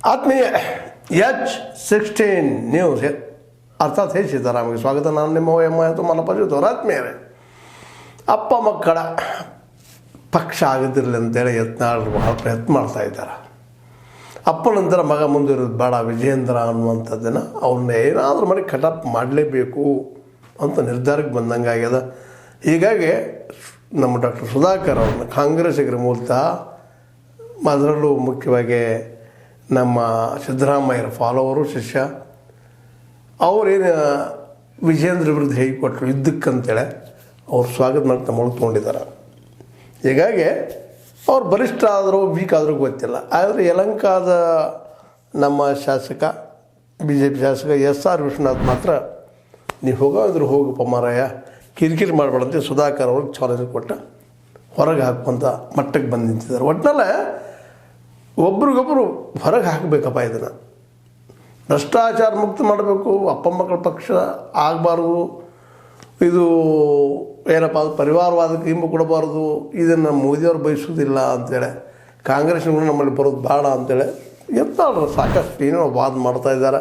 ಆತ್ಮೀಯ H16 news ಅರ್ಥಾತ್ ಹೇ ಸೀತಾರಾಮಗೆ ಸ್ವಾಗತ. ನಾನು ನಿಮ್ಮ ಎಮ್ಮ ಮನಪಜಿತವ್ರು. ಆತ್ಮೀಯರೇ, ಅಪ್ಪ ಮಕ್ಕಳ ಪಕ್ಷ ಆಗದಿರಲಿ ಅಂತೇಳಿ ಯತ್ನಾಳರು ಬಹಳ ಪ್ರಯತ್ನ ಮಾಡ್ತಾ ಇದ್ದಾರೆ. ಅಪ್ಪ ನಂತರ ಮಗ ಮುಂದಿರೋದು ಬೇಡ ವಿಜಯೇಂದ್ರ ಅನ್ನುವಂಥದ್ದನ್ನು ಅವ್ರನ್ನ ಏನಾದರೂ ಮಾಡಿ ಕಟಪ್ ಮಾಡಲೇಬೇಕು ಅಂತ ನಿರ್ಧಾರಕ್ಕೆ ಬಂದಂಗೆ ಆಗ್ಯದ. ಹೀಗಾಗಿ ನಮ್ಮ ಡಾಕ್ಟರ್ ಸುಧಾಕರ್ ಅವ್ರನ್ನ ಕಾಂಗ್ರೆಸ್ಸಿಗರ ಮೂಲತಃ ಅದರಲ್ಲೂ ಮುಖ್ಯವಾಗಿ ನಮ್ಮ ಸಿದ್ದರಾಮಯ್ಯರ ಫಾಲೋವರು ಶಿಷ್ಯ ಅವರೇನು ವಿಜಯೇಂದ್ರ ವಿರುದ್ಧ ಹೇಗೆ ಕೊಟ್ಟರು ಯುದ್ಧಕ್ಕಂತೇಳಿ ಅವ್ರು ಸ್ವಾಗತ ಮಾಡಿ ತಮ್ಮೊಳಗೆ ತೊಗೊಂಡಿದ್ದಾರೆ. ಹೀಗಾಗಿ ಅವ್ರು ಬಲಿಷ್ಠ ಆದರೂ ವೀಕ್ ಆದರೂ ಗೊತ್ತಿಲ್ಲ. ಆದರೆ ಯಲಹಂಕದ ನಮ್ಮ ಶಾಸಕ BJP ಶಾಸಕ SR ವಿಶ್ವನಾಥ್ ಮಾತ್ರ ನೀವು ಹೋಗೋದ್ರು ಹೋಗಪ್ಪ ಮಾರಾಯ, ಕಿರಿಕಿರಿ ಮಾಡಬೇಡಂತೆ ಸುಧಾಕರ್ ಅವ್ರಿಗೆ ಚಾಲೆಂಜ್ ಕೊಟ್ಟು ಹೊರಗೆ ಹಾಕುವಂಥ ಮಟ್ಟಕ್ಕೆ ಬಂದು ನಿಂತಿದ್ದಾರೆ. ಒಟ್ಟಿನಲ್ಲೇ ಒಬ್ರಿಗೊಬ್ಬರು ಹೊರಗೆ ಹಾಕಬೇಕಪ್ಪ, ಇದನ್ನು ಭ್ರಷ್ಟಾಚಾರ ಮುಕ್ತ ಮಾಡಬೇಕು, ಅಪ್ಪ ಮಕ್ಕಳ ಪಕ್ಷ ಆಗಬಾರ್ದು, ಇದು ಏನಪ್ಪ ಅದು ಪರಿವಾರವಾದಕ್ಕೆ ಹಿಂಬು ಕೊಡಬಾರ್ದು, ಇದನ್ನು ಮೋದಿಯವರು ಬಯಸೋದಿಲ್ಲ ಅಂಥೇಳಿ ಕಾಂಗ್ರೆಸ್ನವರು ನಮ್ಮಲ್ಲಿ ಬರೋದು ಬೇಡ ಅಂಥೇಳಿ ಎತ್ತಾಳ್ರು ಸಾಕಷ್ಟು ಏನೋ ವಾದ ಮಾಡ್ತಾಯಿದ್ದಾರೆ.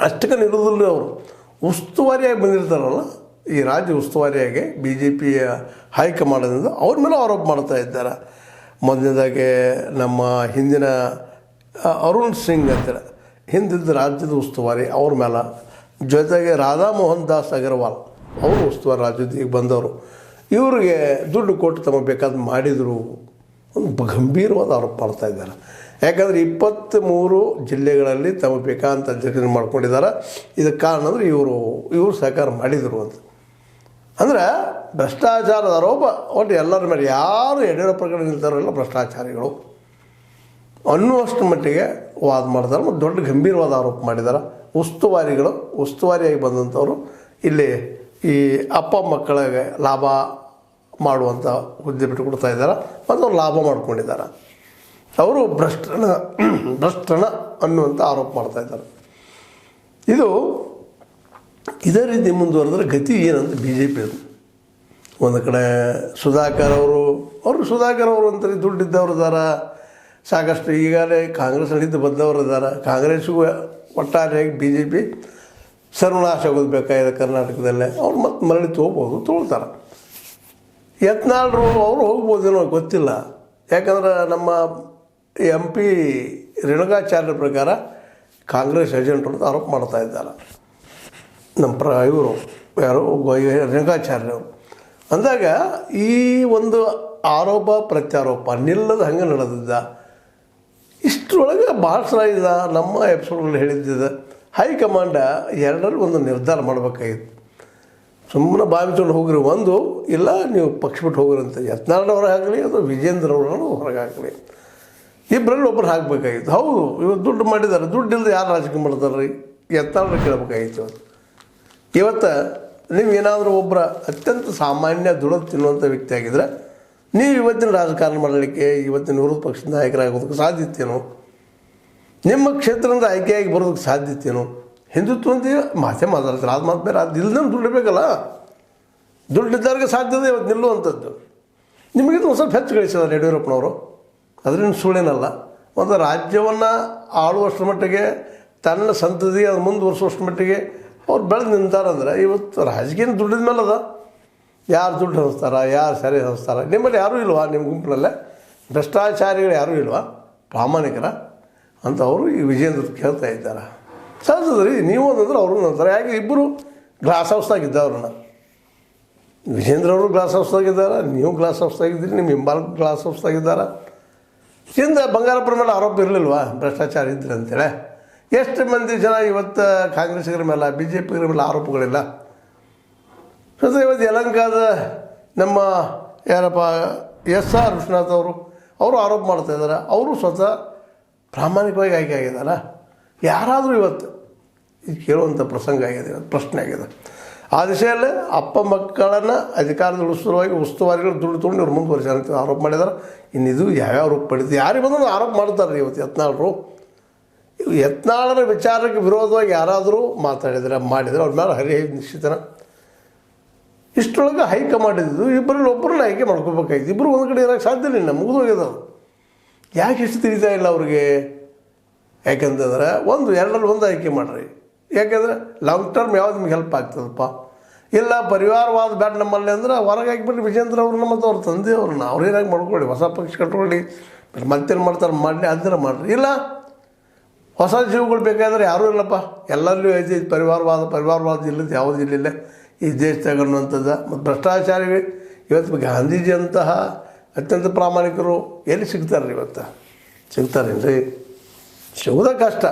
ಅಷ್ಟಕ್ಕೆ ನಿಲ್ಲೋದಿಲ್ಲ. ಅವರು ಉಸ್ತುವಾರಿಯಾಗಿ ಬಂದಿರ್ತಾರಲ್ಲ, ಈ ರಾಜ್ಯ ಉಸ್ತುವಾರಿಯಾಗಿ BJPಯ ಹೈಕಮಾಂಡ್ದಿಂದ ಅವ್ರ ಮೇಲೆ ಆರೋಪ ಮಾಡ್ತಾ ಇದ್ದಾರೆ. ಮೊದಲನೇದಾಗಿ ನಮ್ಮ ಹಿಂದಿನ ಅರುಣ್ ಸಿಂಗ್ ಅಂತೇಳಿ ಹಿಂದಿದ್ದ ರಾಜ್ಯದ ಉಸ್ತುವಾರಿ ಅವ್ರ ಮೇಲೆ, ಜೊತೆಗೆ ರಾಧಾ ಮೋಹನ್ ದಾಸ್ ಅಗರ್ವಾಲ್ ಅವರು ಉಸ್ತುವಾರಿ ರಾಜ್ಯದ ಬಂದವರು, ಇವರಿಗೆ ದುಡ್ಡು ಕೊಟ್ಟು ತಮ್ಮ ಬೇಕಾದ ಮಾಡಿದರು ಒಂದು ಗಂಭೀರವಾದ ಆರೋಪ ಮಾಡ್ತಾ ಇದ್ದಾರೆ. ಯಾಕಂದರೆ 23 ಜಿಲ್ಲೆಗಳಲ್ಲಿ ತಮಗೆ ಬೇಕಾದಂಥ ಅಧ್ಯಕ್ಷರು ಮಾಡ್ಕೊಂಡಿದ್ದಾರೆ. ಇದಕ್ಕೆ ಕಾರಣ ಅಂದರೆ ಇವರು ಸಹಕಾರ ಮಾಡಿದರು ಅಂತ. ಅಂದರೆ ಭ್ರಷ್ಟಾಚಾರದ ಆರೋಪ ಒಟ್ಟು ಎಲ್ಲರ ಮೇಲೆ, ಯಾರು ಯಡಿಯೂರಪ್ಪ ಕಡೆ ನಿಲ್ತಾರೆಲ್ಲ ಭ್ರಷ್ಟಾಚಾರಿಗಳು ಅನ್ನುವಷ್ಟು ಮಟ್ಟಿಗೆ ವಾದ ಮಾಡ್ತಾರೆ ಮತ್ತು ದೊಡ್ಡ ಗಂಭೀರವಾದ ಆರೋಪ ಮಾಡಿದ್ದಾರೆ. ಉಸ್ತುವಾರಿಯಾಗಿ ಬಂದಂಥವರು ಇಲ್ಲಿ ಈ ಅಪ್ಪ ಮಕ್ಕಳಿಗೆ ಲಾಭ ಮಾಡುವಂಥ ಹುದ್ದೆ ಬಿಟ್ಟು ಕೊಡ್ತಾ ಇದ್ದಾರೆ ಮತ್ತು ಅವ್ರು ಲಾಭ ಮಾಡ್ಕೊಂಡಿದ್ದಾರೆ. ಅವರು ಭ್ರಷ್ಟನ ಅನ್ನುವಂಥ ಆರೋಪ ಮಾಡ್ತಾ ಇದ್ದಾರೆ. ಇದೇ ರೀತಿ ಮುಂದುವರೆದ್ರೆ ಗತಿ ಏನಂತ BJP ಅದು. ಒಂದು ಕಡೆ ಸುಧಾಕರ್ ಅವರು ಅಂತಾರೆ ದುಡ್ಡಿದ್ದವ್ರು ಇದ್ದಾರೆ, ಸಾಕಷ್ಟು ಈಗಾಗಲೇ ಕಾಂಗ್ರೆಸ್ ನಡೀತು ಬಂದವರು ಇದ್ದಾರೆ. ಕಾಂಗ್ರೆಸ್ಸಿಗೂ ಒಟ್ಟಾರೆಯಾಗಿ BJP ಸರ್ವನಾಶ ಆಗೋದು ಬೇಕಾಗಿದೆ ಕರ್ನಾಟಕದಲ್ಲೇ. ಅವ್ರು ಮತ್ತೆ ಮರಳಿ ತೊಗೊಳ್ತಾರೆ. ಯತ್ನಾಳರು ಅವರು ಹೋಗ್ಬೋದೇನೋ ಗೊತ್ತಿಲ್ಲ. ಯಾಕಂದ್ರೆ ನಮ್ಮ MP ರೇಣುಕಾಚಾರ್ಯರ ಪ್ರಕಾರ ಕಾಂಗ್ರೆಸ್ ಏಜೆಂಟ್ ಅಂತ ಆರೋಪ ಮಾಡ್ತಾ ಇದ್ದಾರೆ. ನಮ್ಮ ಇವರು ಯಾರು ರೇಣುಕಾಚಾರ್ಯವರು ಅಂದಾಗ ಈ ಒಂದು ಆರೋಪ ಪ್ರತ್ಯಾರೋಪ ನಿಲ್ಲದ ಹಂಗೆ ನಡೆದಿದ್ದ. ಇಷ್ಟರೊಳಗೆ ಭಾಳ ಸಲ ಇದೆ ನಮ್ಮ ಎಪಿಸೋಡ್ಗಳು ಹೇಳಿದ್ದಿದೆ, ಹೈಕಮಾಂಡ ಎರಡರಲ್ಲಿ ಒಂದು ನಿರ್ಧಾರ ಮಾಡಬೇಕಾಗಿತ್ತು. ಸುಮ್ಮನೆ ಬಾವಿಕೊಂಡು ಹೋಗ್ರಿ, ಒಂದು ಇಲ್ಲ ನೀವು ಪಕ್ಷ ಬಿಟ್ಟು ಹೋಗ್ರಿ ಅಂತ ಯತ್ನಾಳವ್ರು ಆಗಲಿ ಅಥವಾ ವಿಜೇಂದ್ರ ಅವ್ರನ್ನ ಹೊರಗೆ ಹಾಕಲಿ, ಇಬ್ಬರಲ್ಲಿ ಒಬ್ಬರು ಹಾಕಬೇಕಾಗಿತ್ತು. ಹೌದು, ಇವತ್ತು ದುಡ್ಡು ಮಾಡಿದ್ದಾರೆ, ದುಡ್ಡು ಇಲ್ಲದೆ ಯಾರು ರಾಜಕೀಯ ಮಾಡ್ತಾರೆ ರೀ? ಯತ್ನಾಳರು ಕೇಳಬೇಕಾಗಿತ್ತು. ಇವತ್ತು ನೀವು ಏನಾದರೂ ಒಬ್ಬರ ಅತ್ಯಂತ ಸಾಮಾನ್ಯ ದುಡ್ಡು ತಿನ್ನುವಂಥ ವ್ಯಕ್ತಿ ಆಗಿದ್ದರೆ ನೀವು ಇವತ್ತಿನ ರಾಜಕಾರಣ ಮಾಡಲಿಕ್ಕೆ, ಇವತ್ತಿನ ವಿರೋಧ ಪಕ್ಷದ ನಾಯಕರಾಗೋದಕ್ಕೆ ಸಾಧ್ಯತೆಯೇನು? ನಿಮ್ಮ ಕ್ಷೇತ್ರದಿಂದ ಆಯ್ಕೆಯಾಗಿ ಬರೋದಕ್ಕೆ ಸಾಧ್ಯತೆಯೇನು? ಹಿಂದುತ್ವ ಅಂತೀವಿ, ಮಾತಾಡ್ತಾರೆ, ಅದು ಮಾತು ಬೇರೆ. ಅದು ಇಲ್ಲದೇ ದುಡ್ಡು ಬೇಕಲ್ಲ, ದುಡ್ಡಿದ್ದವ್ರಿಗೆ ಸಾಧ್ಯತೆ ಇವತ್ತು ನಿಲ್ಲುವಂಥದ್ದು. ನಿಮಗಿಂತ ಒಂದು ಸ್ವಲ್ಪ ಹೆಚ್ಚು ಗಳಿಸಿದ್ದಾರೆ ಯಡಿಯೂರಪ್ಪನವರು, ಅದರಿಂದ ಸುಳ್ಳೇನಲ್ಲ. ಒಂದು ರಾಜ್ಯವನ್ನು ಆಳುವಷ್ಟರ ಮಟ್ಟಿಗೆ, ತನ್ನ ಸಂತತಿ ಅದು ಮುಂದುವರಿಸುವಷ್ಟು ಮಟ್ಟಿಗೆ ಅವ್ರು ಬೆಳೆದು ನಿಂತಾರಂದ್ರೆ ಇವತ್ತು ರಾಜಕೀಯ ದುಡ್ಡಿದ ಮೇಲೆ ಅದ. ಯಾರು ದುಡ್ಡು ಹಂಚ್ತಾರೆ, ಯಾರು ಸರಿ ಹಂಚ್ತಾರೆ? ನಿಮ್ಮಲ್ಲಿ ಯಾರೂ ಇಲ್ವಾ? ನಿಮ್ಮ ಗುಂಪಿನಲ್ಲೇ ಭ್ರಷ್ಟಾಚಾರಿಗಳು ಯಾರೂ ಇಲ್ವಾ ಪ್ರಾಮಾಣಿಕರ ಅಂತ ಅವರು ಈ ವಿಜೇಂದ್ರ ಕೇಳ್ತಾ ಇದ್ದಾರೆ. ಸಹಜದ್ರಿ, ನೀವು ಅಂತಂದ್ರೆ ಅವರು ಅಂತಾರೆ. ಯಾಕೆ ಇಬ್ಬರು ಗ್ಲಾಸ್ ಹೌಸ್ದಾಗಿದ್ದವ್ರನ್ನ, ವಿಜೇಂದ್ರ ಅವರು ಗ್ಲಾಸ್ ಹೌಸ್ದಾಗಿದ್ದಾರೆ, ನೀವು ಗ್ಲಾಸ್ ಹೌಸ್ದಾಗಿದ್ದೀರಿ, ನಿಮ್ಮ ಹಿಂಬಾಲ್ ಗ್ಲಾಸ್ ಹೌಸ್ದಾಗಿದ್ದಾರೆ. ಹಿಂದೆ ಬಂಗಾರಪ್ಪನ ಮೇಲೆ ಆರೋಪ ಇರಲಿಲ್ವಾ ಭ್ರಷ್ಟಾಚಾರ ಇದ್ರಿ ಅಂತೇಳಿ? ಎಷ್ಟು ಮಂದಿ ಜನ ಇವತ್ತು ಕಾಂಗ್ರೆಸ್ಸಿಗರ ಮೇಲೆ, BJPಗರ ಮೇಲೆ ಆರೋಪಗಳಿಲ್ಲ? ಜೊತೆ ಇವತ್ತು ಯಲಹಂಕದ ನಮ್ಮ ಯಾರಪ್ಪ SR ವಿಶ್ವನಾಥ್ ಅವರು ಆರೋಪ ಮಾಡ್ತಾಯಿದ್ದಾರೆ. ಅವರು ಸ್ವತಃ ಪ್ರಾಮಾಣಿಕವಾಗಿ ಆಯ್ಕೆ ಆಗಿದ್ದಾರೆ. ಯಾರಾದರೂ ಇವತ್ತು ಇದು ಕೇಳುವಂಥ ಪ್ರಸಂಗ ಆಗಿದೆ, ಪ್ರಶ್ನೆ ಆಗಿದೆ. ಆ ದಿಶೆಯಲ್ಲೇ ಅಪ್ಪ ಮಕ್ಕಳನ್ನು ಅಧಿಕಾರದ ಉಸ್ತುವಾರಿಗಳು ದುಡ್ಡು ತೊಗೊಂಡು ಇವ್ರು ಮುಂದುವರಿಸಿ ಅಂತ ಆರೋಪ ಮಾಡಿದ್ದಾರೆ. ಇನ್ನಿದು ಯಾವ್ಯಾವ ರೂಪ ಪಡಿತು ಯಾರಿಗೆ ಬಂದರೂ ಆರೋಪ ಮಾಡ್ತಾರೆ ಇವತ್ತು ಯತ್ನಾಳರು. ಯತ್ನಾಳರ ವಿಚಾರಕ್ಕೆ ವಿರೋಧವಾಗಿ ಯಾರಾದರೂ ಮಾಡಿದರೆ ಅವ್ರ ಮೇಲೆ ಹರಿಹೈ ನಿಶ್ಚಿತನ. ಇಷ್ಟರೊಳಗೆ ಹೈಕಮಾಂಡ್ ಇದ್ದು ಇಬ್ಬರಲ್ಲಿ ಒಬ್ಬರನ್ನ ಆಯ್ಕೆ ಮಾಡ್ಕೋಬೇಕಾಗಿತ್ತು. ಇಬ್ಬರು ಒಂದು ಕಡೆ ಇರೋಕ್ಕೆ ಸಾಧ್ಯ ಇಲ್ಲ, ಮುಗಿದು ಹೋಗ್ಯದ. ಯಾಕೆ ಇಷ್ಟು ತಿಳಿತಾ ಇಲ್ಲ ಅವ್ರಿಗೆ? ಯಾಕೆಂತಂದ್ರೆ ಎರಡರಲ್ಲಿ ಒಂದು ಆಯ್ಕೆ ಮಾಡಿರಿ. ಯಾಕೆಂದರೆ ಲಾಂಗ್ ಟರ್ಮ್ ಯಾವ್ದು ನಿಮ್ಗೆ ಹೆಲ್ಪ್ ಆಗ್ತದಪ್ಪ. ಇಲ್ಲ ಪರಿವಾರವಾದ ಬ್ಯಾಡ್ ನಮ್ಮಲ್ಲಿ ಅಂದ್ರೆ ಹೊರಗೆ ಹಾಕಿಬಿಟ್ಟು ವಿಜೇಂದ್ರ ಅವ್ರು ಮತ್ತು ಅವ್ರ ತಂದೆಯವ್ರನ್ನ ಅವ್ರೇನಾಗಿ ಮಾಡ್ಕೊಳ್ಳಿ, ಹೊಸ ಪಕ್ಷ ಕಟ್ಕೊಳ್ಳಿ, ಮತ್ತೇನು ಮಾಡ್ತಾರೆ ಮಾಡಲಿ, ಅದನ್ನ ಮಾಡಿರಿ. ಇಲ್ಲ ಹೊಸ ಜೀವಗಳು ಬೇಕಾದ್ರೆ ಯಾರೂ ಇಲ್ಲಪ್ಪ, ಎಲ್ಲರಲ್ಲೂ ಐತಿ ಪರಿವಾರವಾದ ಇಲ್ಲದ ಯಾವುದೂ ಇಲ್ಲಿಲ್ಲ ಈ ದೇಶದಾಗ ಅನ್ನುವಂಥದ್ದು. ಮತ್ತು ಭ್ರಷ್ಟಾಚಾರಿಗಳು ಇವತ್ತು ಗಾಂಧೀಜಿ ಅಂತಹ ಅತ್ಯಂತ ಪ್ರಾಮಾಣಿಕರು ಎಲ್ಲಿ ಸಿಗ್ತಾರೆ ಇವತ್ತು? ಸಿಗ್ತಾರೇನ್ರಿ? ಸಿಗೋದ ಕಷ್ಟ.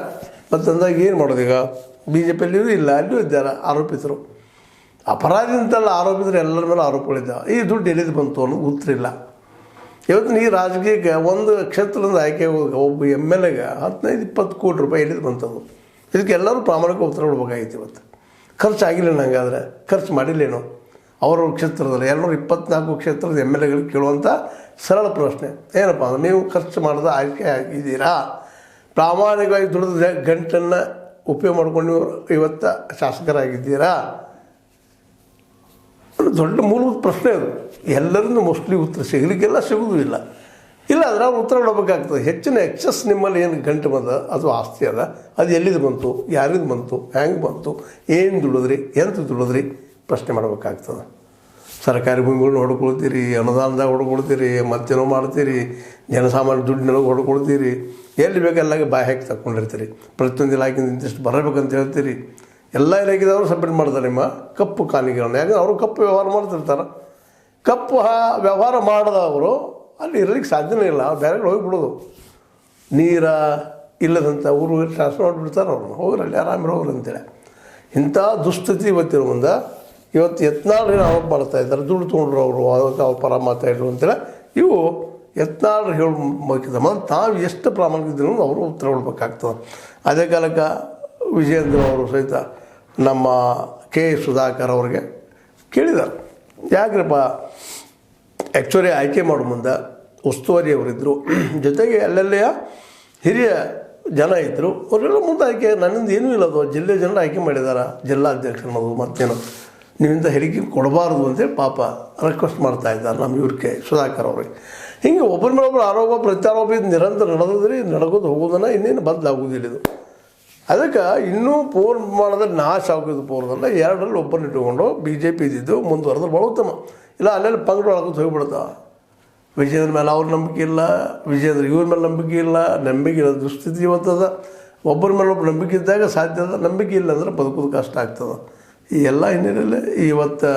ಮತ್ತು ಅಂದಾಗ ಏನು ಮಾಡೋದು? ಈಗ ಬಿ ಜೆ ಪಿಯಲ್ಲಿಯೂ ಇಲ್ಲ, ಅಲ್ಲೂ ಇದ್ದಾರೆ ಆರೋಪಿತರು. ಅಪರಾಧಿ ಅಂತಲ್ಲ, ಆರೋಪಿತರು ಎಲ್ಲರ ಮೇಲೆ ಆರೋಪಗಳಿದ್ದಾವೆ. ಈ ದುಡ್ಡು ಎಲ್ಲಿದು ಬಂತು ಅನ್ನೋದು ಉತ್ತರ ಇಲ್ಲ. ಇವತ್ತು ಈ ರಾಜಕೀಯಕ್ಕೆ ಒಂದು ಕ್ಷೇತ್ರದಿಂದ ಆಯ್ಕೆ ಒಬ್ಬ MLA 15-20 ಕೋಟಿ ರೂಪಾಯಿ ಎಲ್ಲಿದು ಬಂತದ್ದು? ಇದಕ್ಕೆ ಎಲ್ಲರೂ ಪ್ರಾಮಾಣಿಕ ಉತ್ತರ ಕೊಡ್ಬೇಕಾಗಿತ್ತು. ಇವತ್ತು ಖರ್ಚು ಆಗಿಲ್ಲ, ಹಂಗಾದ್ರೆ ಖರ್ಚು ಮಾಡಿಲ್ಲೇನೋ ಅವ್ರವ್ರ ಕ್ಷೇತ್ರದಲ್ಲಿ? 224 ಕ್ಷೇತ್ರದ MLAಗಳಿಗೆ ಕೇಳುವಂಥ ಸರಳ ಪ್ರಶ್ನೆ ಏನಪ್ಪ ಅಂದ್ರೆ, ನೀವು ಖರ್ಚು ಮಾಡಿದ ಆಯ್ಕೆ ಆಗಿದ್ದೀರಾ? ಪ್ರಾಮಾಣಿಕವಾಗಿ ದುಡಿದ ಗಂಟನ್ನು ಉಪಯೋಗ ಮಾಡ್ಕೊಂಡು ನೀವು ಇವತ್ತು ಶಾಸಕರಾಗಿದ್ದೀರಾ? ದೊಡ್ಡ ಮೂಲಭೂತ ಪ್ರಶ್ನೆ ಅದು. ಎಲ್ಲರಿಂದ ಮೋಸ್ಟ್ಲಿ ಉತ್ತರ ಸಿಗಲಿಕ್ಕೆಲ್ಲ ಸಿಗೋದು ಇಲ್ಲ. ಆದರೆ ಅವ್ರು ಉತ್ತರ ಕೊಡಬೇಕಾಗ್ತದೆ. ಹೆಚ್ಚಿನ ಎಕ್ಸಸ್ ನಿಮ್ಮಲ್ಲಿ ಏನು ಗಂಟು ಬಂದ ಅಥವಾ ಆಸ್ತಿ ಅದ, ಅದು ಎಲ್ಲಿದು ಬಂತು, ಯಾರಿದು ಬಂತು, ಹೆಂಗೆ ಬಂತು, ಏನು ದುಡಿದ್ರಿ, ಎಂತ ದುಡಿದ್ರಿ ಪ್ರಶ್ನೆ ಮಾಡಬೇಕಾಗ್ತದೆ. ಸರ್ಕಾರಿ ಭೂಮಿಗಳನ್ನ ಹೊಡ್ಕೊಳ್ತೀರಿ, ಅನುದಾನದಾಗ ಹೊಡ್ಕೊಳ್ತೀರಿ, ಮತ್ತೇನೋ ಮಾಡ್ತೀರಿ, ಜನಸಾಮಾನ್ಯ ದುಡ್ಡಿನೊಳಗೆ ಹೊಡ್ಕೊಳ್ತೀರಿ, ಎಲ್ಲಿ ಬೇಕೆಲ್ಲಾಗ ಬಾಯಿ ಹಾಕಿ ತಗೊಂಡಿರ್ತೀರಿ. ಪ್ರತಿಯೊಂದು ಇಲಾಖೆಯಿಂದ ಇಂತಿಷ್ಟು ಬರಬೇಕಂತ ಹೇಳ್ತೀರಿ. ಎಲ್ಲ ಇಲಾಖೆದವರು ಸಬ್ಮಿಟ್ ಮಾಡ್ತಾರೆ ನಿಮ್ಮ ಕಪ್ಪು ಕಾಣಿಕೆಗಳನ್ನ. ಯಾಕಂದ್ರೆ ಅವರು ಕಪ್ಪು ವ್ಯವಹಾರ ಮಾಡ್ತಿರ್ತಾರೆ. ಕಪ್ಪು ವ್ಯವಹಾರ ಮಾಡಿದವರು ಅಲ್ಲಿ ಇರಲಿಕ್ಕೆ ಸಾಧ್ಯನೇ ಇಲ್ಲ. ಬೇರೆ ಹೋಗಿಬಿಡೋದು. ನೀರ ಇಲ್ಲದಂಥ ಊರು ಟ್ರಾನ್ಸ್ಫರ್ ಮಾಡಿಬಿಡ್ತಾರೆ ಅವ್ರನ್ನ. ಹೋಗ್ರಲ್ಲಿ ಆರಾಮಿರೋ ಹೋಗ್ರಿ ಅಂತೇಳಿ. ಇಂಥ ದುಸ್ಥಿತಿ ಇವತ್ತಿನ ಮುಂದೆ ಇವತ್ತು ಯತ್ನಾಳ್ರಿ ಆರೋಪ ಮಾಡ್ತಾ ಇದ್ದಾರೆ, ದುಡ್ಡು ತೊಗೊಂಡ್ರು ಅವರು, ಅದಕ್ಕೆ ಅವ್ರ ಪರ ಮಾತಾಡಿದ್ರು ಅಂತೇಳಿ. ಇವು ಯತ್ನಾಳ್ರು ಹೇಳಬೇಕಿದ್ದ ಮೊದಲು ತಾವು ಎಷ್ಟು ಪ್ರಾಮಾಣಿಕದಿಲ್ಲ ಅವರು ಉತ್ತರ ಕೊಡ್ಬೇಕಾಗ್ತದೆ. ಅದೇ ಕಾಲಕ್ಕೆ ವಿಜೇಂದ್ರ ಅವರು ಸಹಿತ ನಮ್ಮ ಕೆ ಸುಧಾಕರ್ ಅವ್ರಿಗೆ ಕೇಳಿದ್ದಾರೆ, ಯಾಕ್ರಪ್ಪ ಆ್ಯಕ್ಚುಲಿ ಆಯ್ಕೆ ಮಾಡೋ ಮುಂದೆ ಉಸ್ತುವಾರಿ ಅವರಿದ್ದರು, ಜೊತೆಗೆ ಅಲ್ಲೆಲ್ಲ ಹಿರಿಯ ಜನ ಇದ್ದರು, ಅವರೆಲ್ಲ ಮುಂದೆ ಆಯ್ಕೆ ನನ್ನಿಂದ ಏನೂ ಇಲ್ಲ, ಅದು ಜಿಲ್ಲೆ ಜನರು ಆಯ್ಕೆ ಮಾಡಿದ್ದಾರೆ, ಜಿಲ್ಲಾಧ್ಯಕ್ಷರನ್ನೋದು ಮತ್ತೇನು ನೀವಿಂದ ಹೇಳಿಕೆ ಕೊಡಬಾರ್ದು ಅಂತೇಳಿ ಪಾಪ ರಿಕ್ವೆಸ್ಟ್ ಮಾಡ್ತಾ ಇದ್ದಾರೆ ನಮ್ಮ ಇವ್ರಿಗೆ ಸುಧಾಕರ್ ಅವ್ರಿಗೆ. ಹಿಂಗೆ ಒಬ್ಬರ ಮೇಲೊಬ್ಬರು ಆರೋಪ ಪ್ರತ್ಯಾರೋಪ ಇದು ನಿರಂತರ ನಡೆದಿದ್ರಿ, ನಡ್ಕೋದು ಹೋಗೋದನ್ನು ಇನ್ನೇನು ಬದಲಾಗೋದಿಲ್ಲ ಇದು. ಅದಕ್ಕೆ ಇನ್ನೂ ಪೂರ್ಣ ಮಾಡಿದ್ರೆ ನಾಶ ಆಗೋದು ಪೂರ್ಣದಲ್ಲ. ಎರಡರಲ್ಲಿ ಒಬ್ಬರನ್ನ ಇಟ್ಟುಕೊಂಡು BJP ಇದ್ದಿದ್ದು ಮುಂದುವರೆದ್ರೆ ಭಾಳ ಉತ್ತಮ. ಇಲ್ಲ ಅಲ್ಲೆಲ್ಲ ಪಂಗಡ ಒಳಗೋದು ಹೋಗಿಬಿಡ್ತಾವೆ. ವಿಜೇಂದ್ರ ಮೇಲೆ ಅವ್ರ ನಂಬಿಕೆ ಇಲ್ಲ, ವಿಜೇಂದ್ರ ಇವ್ರ ಮೇಲೆ ನಂಬಿಕೆ ಇಲ್ಲ, ದುಸ್ಥಿತಿ ಇವತ್ತದ. ಒಬ್ಬರ ಮೇಲೆ ಒಬ್ಬರು ನಂಬಿಕೆ ಇದ್ದಾಗ ಸಾಧ್ಯ ಅದ, ನಂಬಿಕೆ ಇಲ್ಲ ಅಂದ್ರೆ ಬದುಕೋದು ಕಷ್ಟ ಆಗ್ತದೆ. ಈ ಎಲ್ಲ ಹಿನ್ನೆಲೆಯಲ್ಲಿ ಇವತ್ತು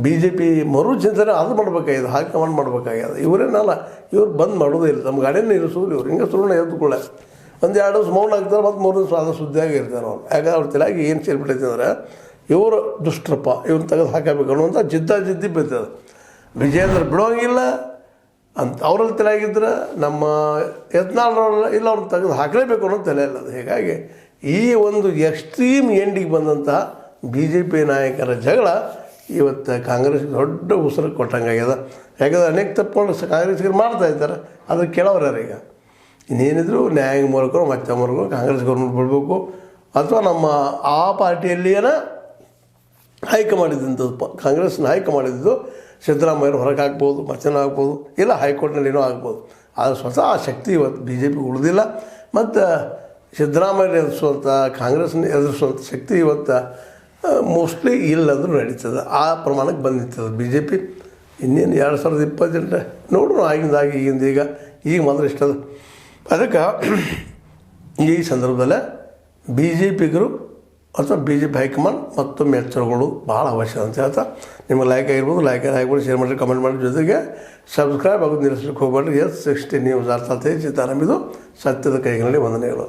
BJP ಮರು ಚಿಂತನೆ ಅದು ಮಾಡಬೇಕಾಗಿದೆ, ಹೈಕಮಾಂಡ್ ಮಾಡಬೇಕಾಗ್ಯದ. ಇವರೇನಲ್ಲ, ಇವ್ರು ಬಂದ್ ಮಾಡೋದೇ ಇಲ್ಲ, ನಮ್ಮ ಗಾಡಿಯನ್ನು ಇರಿಸೋದು ಇವ್ರು. ಹಿಂಗೆ ಸುಳ್ಳು ಎದ್ದುಕೊಳ್ಳೆ 1-2 ದಿವಸ ಮೌನ ಆಗ್ತಾರೆ, ಮತ್ತು 3 ದಿವಸ ಆದ ಸುದ್ದಿಯಾಗಿ ಇರ್ತಾರೆ ಅವ್ರು. ಯಾಕಂದ್ರೆ ಅವ್ರ ತಲೆಯಾಗಿ ಏನು ಸೇರಿಬಿಟ್ಟೈತೆ ಅಂದ್ರೆ ಇವರು ದುಷ್ಟರಪ್ಪ, ಇವ್ರನ್ನ ತೆಗೆದು ಹಾಕಬೇಕು ಅನ್ನುವಂಥ ಜಿದ್ದಿ ಬರ್ತದೆ. ವಿಜೇಂದ್ರ ಬಿಡೋಂಗಿಲ್ಲ ಅಂತ ಅವ್ರಲ್ಲಿ ತಲೆಯಾಗಿದ್ರೆ ನಮ್ಮ ಯತ್ನಾಳ್ರವ್ರಲ್ಲ ಇಲ್ಲ, ಅವ್ರನ್ನ ತೆಗೆದು ಹಾಕಲೇಬೇಕು ಅನ್ನೋ ತಲೆ ಇಲ್ಲ ಅದು. ಹೀಗಾಗಿ ಈ ಒಂದು ಎಕ್ಸ್ಟ್ರೀಮ್ ಎಂಡಿಗೆ ಬಂದಂತಹ BJP ನಾಯಕರ ಜಗಳ ಇವತ್ತು ಕಾಂಗ್ರೆಸ್ಗೆ ದೊಡ್ಡ ಉಸಿರು ಕೊಟ್ಟಂಗಾಗ್ಯದ. ಯಾಕಂದ್ರೆ ಅನೇಕ ತಪ್ಪುಗಳು ಕಾಂಗ್ರೆಸ್ಗೆ ಮಾಡ್ತಾ ಇದ್ದಾರೆ, ಅದಕ್ಕೆ ಕೆಲವ್ರು ಈಗ ಇನ್ನೇನಿದ್ರು ನ್ಯಾಯ ಮೂಲಕ ಮತ್ತೆ ಮೂಲಕ ಕಾಂಗ್ರೆಸ್ ಗೌರ್ಮೆಂಟ್ ಬಿಡಬೇಕು, ಅಥವಾ ನಮ್ಮ ಆ ಪಾರ್ಟಿಯಲ್ಲಿಯೇ ಹೈಕಮಾಂಡ್ ಇದ್ದಂಥದ್ದು, ಕಾಂಗ್ರೆಸ್ನ ಹೈಕಮಾಂಡ್ ಇದ್ದು ಸಿದ್ದರಾಮಯ್ಯರು ಹೊರಗೆ ಹಾಕ್ಬೋದು, ಮತ್ತೇನೋ ಆಗ್ಬೋದು, ಇಲ್ಲ ಹೈಕೋರ್ಟ್ನಲ್ಲಿ ಏನೋ ಆಗ್ಬೋದು. ಆದರೆ ಸ್ವತಃ ಆ ಶಕ್ತಿ ಇವತ್ತು BJP ಉಳಿದಿಲ್ಲ. ಮತ್ತು ಸಿದ್ದರಾಮಯ್ಯ ಎದುರಿಸುವಂಥ ಕಾಂಗ್ರೆಸ್ನ ಎದುರಿಸುವಂಥ ಶಕ್ತಿ ಇವತ್ತು ಮೋಸ್ಟ್ಲಿ ಇಲ್ಲಂದ್ರೂ ನಡೀತದೆ. ಆ ಪ್ರಮಾಣಕ್ಕೆ ಬಂದಿರ್ತದೆ BJP. ಇನ್ನೇನು 2028 ನೋಡ್ರು ಆಗಿಂದಾಗಿ ಈಗ ಮಾತ್ರ ಇಷ್ಟದ. ಅದಕ್ಕೆ ಈ ಸಂದರ್ಭದಲ್ಲೇ BJPಗರು ಅಥವಾ BJP ಹೈಕಮಾಂಡ್ ಮತ್ತೊಮ್ಮೆ ಎಚ್ಚರಗಳು ಭಾಳ ಅವಶ್ಯ ಅಂತ ಹೇಳ್ತಾ, ನಿಮಗೆ ಲೈಕ್ ಆಗಿರ್ಬೋದು, ಲೈಕ್ ಆಗಿರ್ಬೋದು, ಶೇರ್ ಮಾಡಿ, ಕಮೆಂಟ್ ಮಾಡಿ, ಜೊತೆಗೆ ಸಬ್ಸ್ಕ್ರೈಬ್ ಆಗೋದು ನಿಲ್ಲಿಸ್ಲಿಕ್ಕೆ ಹೋಗ್ಬೇಡ್ರಿ. S60 ನ್ಯೂಸ್ ಅರ್ಥಾತ್ ಚಿತ್ತಾರಂಭಿದು ಸತ್ಯದ ಕೈಗಳಲ್ಲಿ ವಂದನೆಗಳು.